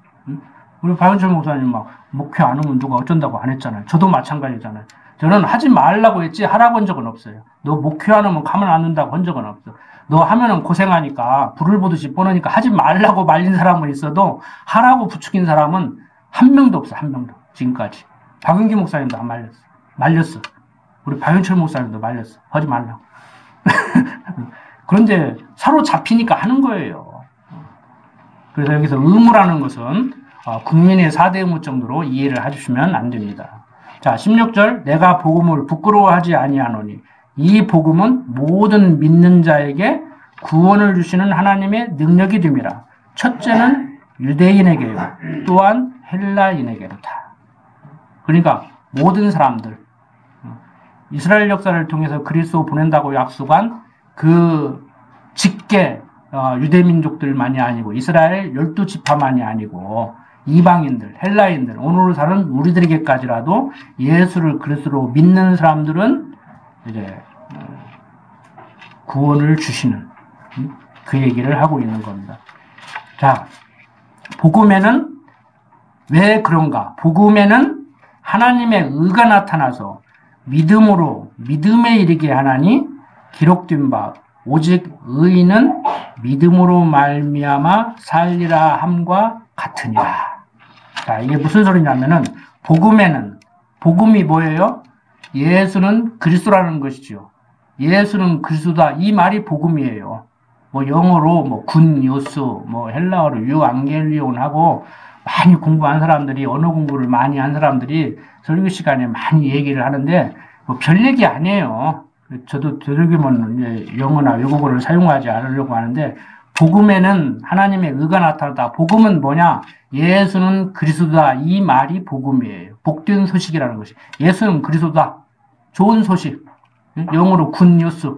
S1: 우리 박윤철 목사님 막 목회 안 하면 누가 어쩐다고 안 했잖아요. 저도 마찬가지잖아요. 저는 하지 말라고 했지 하라고 한 적은 없어요. 너 목회 안 하면 가만 안 둔다고 한 적은 없어. 너 하면은 고생하니까 불을 보듯이 뻔하니까 하지 말라고 말린 사람은 있어도 하라고 부추긴 사람은 한 명도 없어. 한 명도. 지금까지. 박은기 목사님도 안 말렸어. 말렸어. 우리 박윤철 목사님도 말렸어. 하지 말라고. 그런데 사로잡히니까 하는 거예요. 그래서 여기서 의무라는 것은 국민의 4대 의무 정도로 이해를 해주시면 안 됩니다. 자, 16절 내가 복음을 부끄러워하지 아니하노니 이 복음은 모든 믿는 자에게 구원을 주시는 하나님의 능력이 됨이라. 첫째는 유대인에게요. 또한 헬라인에게로다. 그러니까 모든 사람들 이스라엘 역사를 통해서 그리스도 보낸다고 약속한 그 직계 유대민족들만이 아니고 이스라엘 12지파만이 아니고 이방인들, 헬라인들, 오늘 사는 우리들에게까지라도 예수를 그리스도로 믿는 사람들은 이제 구원을 주시는 그 얘기를 하고 있는 겁니다. 자, 복음에는 왜 그런가? 복음에는 하나님의 의가 나타나서 믿음으로 믿음에 이르게 하나니 기록된 바 오직 의인은 믿음으로 말미암아 살리라 함과 같으니라. 자, 이게 무슨 소리냐면은 복음에는 복음이 뭐예요? 예수는 그리스도라는 것이죠. 예수는 그리스도다. 이 말이 복음이에요. 뭐 영어로 뭐 굿뉴스, 뭐 헬라어로 유앙겔리온하고 많이 공부한 사람들이 언어 공부를 많이 한 사람들이 설교 시간에 많이 얘기를 하는데 뭐 별 얘기 아니에요. 저도 되도록이면 이제 영어나 외국어를 사용하지 않으려고 하는데 복음에는 하나님의 의가 나타났다. 복음은 뭐냐? 예수는 그리스도다. 이 말이 복음이에요. 복된 소식이라는 것이. 예수는 그리스도다. 좋은 소식. 영어로 굿뉴스.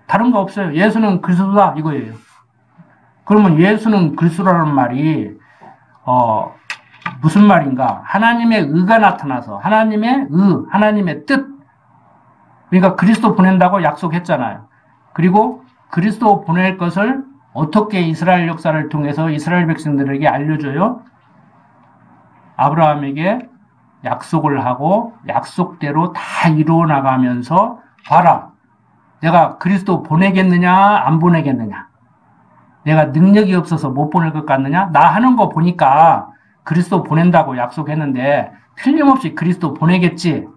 S1: 다른 거 없어요. 예수는 그리스도다. 이거예요. 그러면 예수는 그리스도라는 말이 무슨 말인가? 하나님의 의가 나타나서 하나님의 의, 하나님의 뜻. 그러니까 그리스도 보낸다고 약속했잖아요. 그리고 그리스도 보낼 것을 어떻게 이스라엘 역사를 통해서 이스라엘 백성들에게 알려줘요? 아브라함에게 약속을 하고 약속대로 다 이루어 나가면서 봐라. 내가 그리스도 보내겠느냐 안 보내겠느냐. 내가 능력이 없어서 못 보낼 것 같느냐. 나 하는 거 보니까 그리스도 보낸다고 약속했는데 틀림없이 그리스도 보내겠지.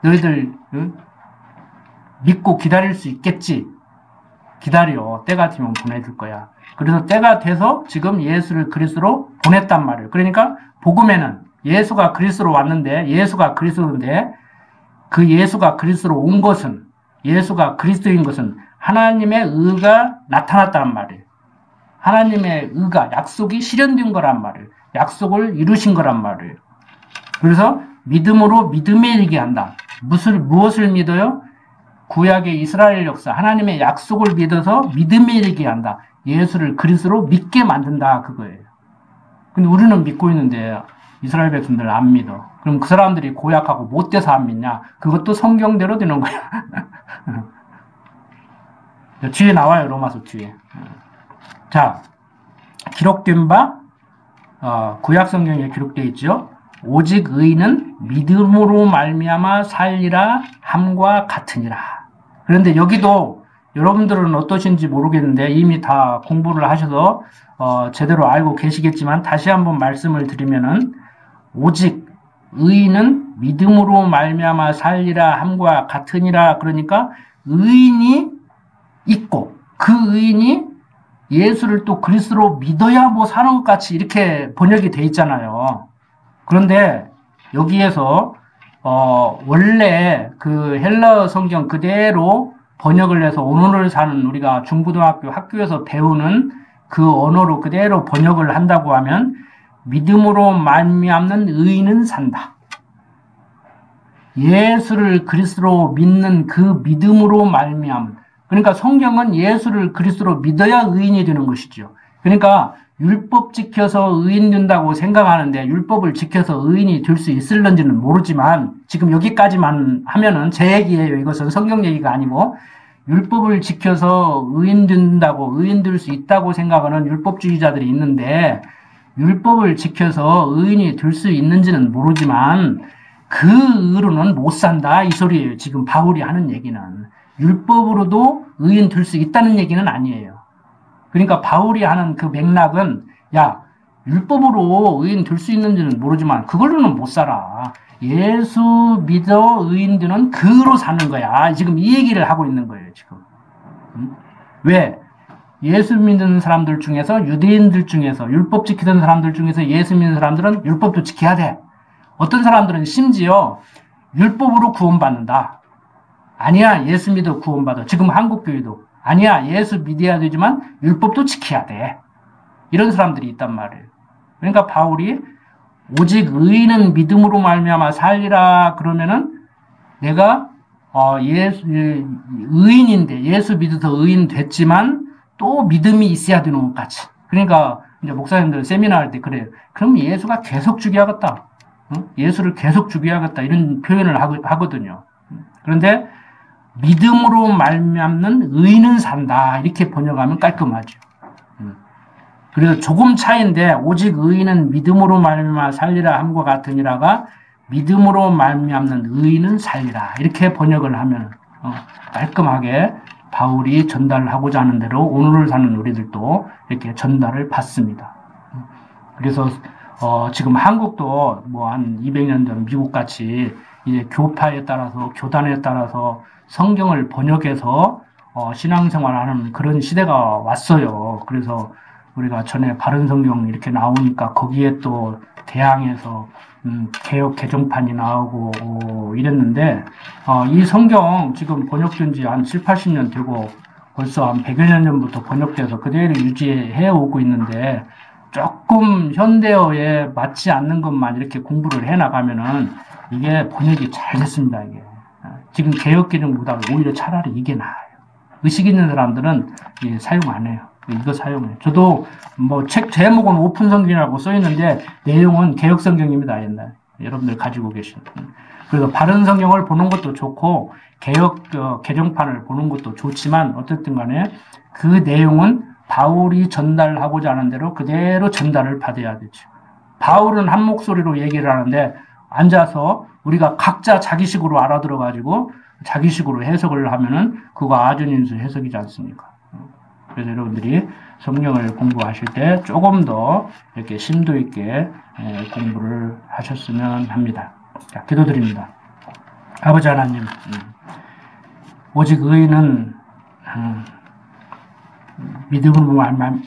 S1: 너희들 믿고 기다릴 수 있겠지. 기다려. 때가 되면 보내줄 거야. 그래서 때가 돼서 지금 예수를 그리스도로 보냈단 말이에요. 그러니까 복음에는 예수가 그리스도로 왔는데 예수가 그리스도인데 그 예수가 그리스도로 온 것은 예수가 그리스도인 것은 하나님의 의가 나타났단 말이에요. 하나님의 의가 약속이 실현된 거란 말이에요. 약속을 이루신 거란 말이에요. 그래서 믿음으로 믿음에 이르게 한다. 무엇을 믿어요? 구약의 이스라엘 역사, 하나님의 약속을 믿어서 믿음에 이르게 한다. 예수를 그리스도로 믿게 만든다. 그거예요. 근데 우리는 믿고 있는데 이스라엘 백성들 안 믿어. 그럼 그 사람들이 고약하고 못돼서 안 믿냐? 그것도 성경대로 되는 거야. 뒤에 나와요. 로마서 뒤에. 자, 기록된 바 구약 성경에 기록되어 있죠. 오직 의인은 믿음으로 말미암아 살리라 함과 같으니라. 그런데 여기도 여러분들은 어떠신지 모르겠는데 이미 다 공부를 하셔서 제대로 알고 계시겠지만 다시 한번 말씀을 드리면은 오직 의인은 믿음으로 말미암아 살리라 함과 같으니라. 그러니까 의인이 있고 그 의인이 예수를 또 그리스도로 믿어야 뭐 사는 것 같이 이렇게 번역이 돼 있잖아요. 그런데 여기에서 원래 그 헬라어 성경 그대로 번역을 해서 오늘을 사는 우리가 중고등학교 학교에서 배우는 그 언어로 그대로 번역을 한다고 하면 믿음으로 말미암는 의인은 산다. 예수를 그리스도로 믿는 그 믿음으로 말미암은, 그러니까 성경은 예수를 그리스도로 믿어야 의인이 되는 것이죠. 그러니까 율법 지켜서 의인 된다고 생각하는데 율법을 지켜서 의인이 될 수 있을런지는 모르지만 지금 여기까지만 하면은 제 얘기예요. 이것은 성경 얘기가 아니고 율법을 지켜서 의인 된다고 의인 될 수 있다고 생각하는 율법주의자들이 있는데 율법을 지켜서 의인이 될 수 있는지는 모르지만 그 의로는 못 산다 이 소리예요. 지금 바울이 하는 얘기는 율법으로도 의인 될 수 있다는 얘기는 아니에요. 그러니까 바울이 하는 그 맥락은 야 율법으로 의인 될 수 있는지는 모르지만 그걸로는 못 살아. 예수 믿어 의인 되는 그로 사는 거야. 지금 이 얘기를 하고 있는 거예요. 지금. 왜? 예수 믿는 사람들 중에서 유대인들 중에서 율법 지키던 사람들 중에서 예수 믿는 사람들은 율법도 지켜야 돼. 어떤 사람들은 심지어 율법으로 구원받는다. 아니야 예수 믿어 구원받아. 지금 한국교회도 아니야 예수 믿어야 되지만 율법도 지켜야 돼. 이런 사람들이 있단 말이에요. 그러니까 바울이 오직 의인은 믿음으로 말미암아 살리라 그러면은 내가 의인인데 예수 믿어서 의인 됐지만 또 믿음이 있어야 되는 것 같이. 그러니까 이제 목사님들 세미나 할 때 그래요. 그럼 예수가 계속 죽여야겠다. 예수를 계속 죽여야겠다. 이런 표현을 하거든요. 그런데 믿음으로 말미암는 의인은 산다. 이렇게 번역하면 깔끔하죠. 그래서 조금 차이인데 오직 의인은 믿음으로 말미암아 살리라 함과 같으니라가 믿음으로 말미암는 의인은 살리라. 이렇게 번역을 하면 깔끔하게 바울이 전달하고자 하는 대로 오늘을 사는 우리들도 이렇게 전달을 받습니다. 그래서 지금 한국도 뭐 한 200년 전 미국 같이 이제 교파에 따라서 교단에 따라서 성경을 번역해서 신앙생활하는 그런 시대가 왔어요. 그래서 우리가 전에 바른 성경 이렇게 나오니까 거기에 또 대항해서 개역 개정판이 나오고 이랬는데 이 성경 지금 번역된 지 한 7, 80년 되고 벌써 한 100여 년 전부터 번역돼서 그대로 유지해 오고 있는데 조금 현대어에 맞지 않는 것만 이렇게 공부를 해 나가면은 이게 번역이 잘 됐습니다. 이게 지금 개역 개정보다 오히려 차라리 이게 나아요. 의식 있는 사람들은 사용 안 해요. 이거 사용해요. 저도 뭐 책 제목은 오픈 성경이라고 써 있는데 내용은 개역 성경입니다. 옛날 여러분들 가지고 계신. 그래서 바른 성경을 보는 것도 좋고 개역 개정판을 보는 것도 좋지만 어쨌든 간에 그 내용은 바울이 전달하고자 하는 대로 그대로 전달을 받아야 되죠. 바울은 한 목소리로 얘기를 하는데 앉아서 우리가 각자 자기식으로 알아들어가지고 자기식으로 해석을 하면은 그거 아전인수 해석이지 않습니까? 그래서 여러분들이 성경을 공부하실 때 조금 더 이렇게 심도 있게 공부를 하셨으면 합니다. 자, 기도드립니다. 아버지 하나님, 오직 의인은 믿음으로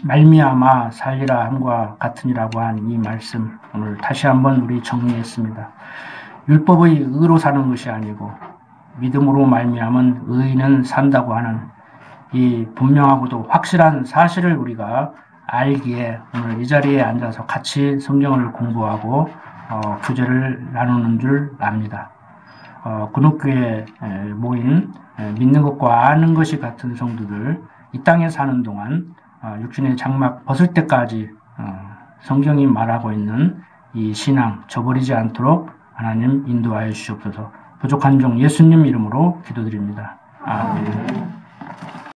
S1: 말미암아 살리라 함과 같으니라고 한 이 말씀 오늘 다시 한번 우리 정리했습니다. 율법의 의로 사는 것이 아니고 믿음으로 말미암은 의인은 산다고 하는 이 분명하고도 확실한 사실을 우리가 알기에 오늘 이 자리에 앉아서 같이 성경을 공부하고 교제를 나누는 줄 압니다. 근육교에 모인 믿는 것과 아는 것이 같은 성도들 이 땅에 사는 동안 육신의 장막 벗을 때까지 성경이 말하고 있는 이 신앙 저버리지 않도록 하나님 인도하여 주시옵소서. 부족한 종 예수님 이름으로 기도드립니다. 아멘.